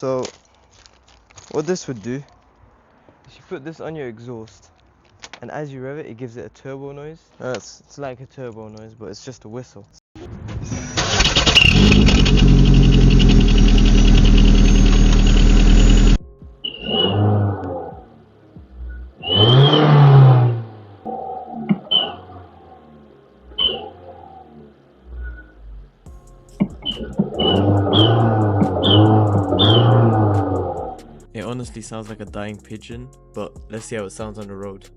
So what this would do is you put this on your exhaust, and as you rev it, it gives it a turbo noise. It's like a turbo noise, but it's just a whistle. It honestly sounds like a dying pigeon, but let's see how it sounds on the road.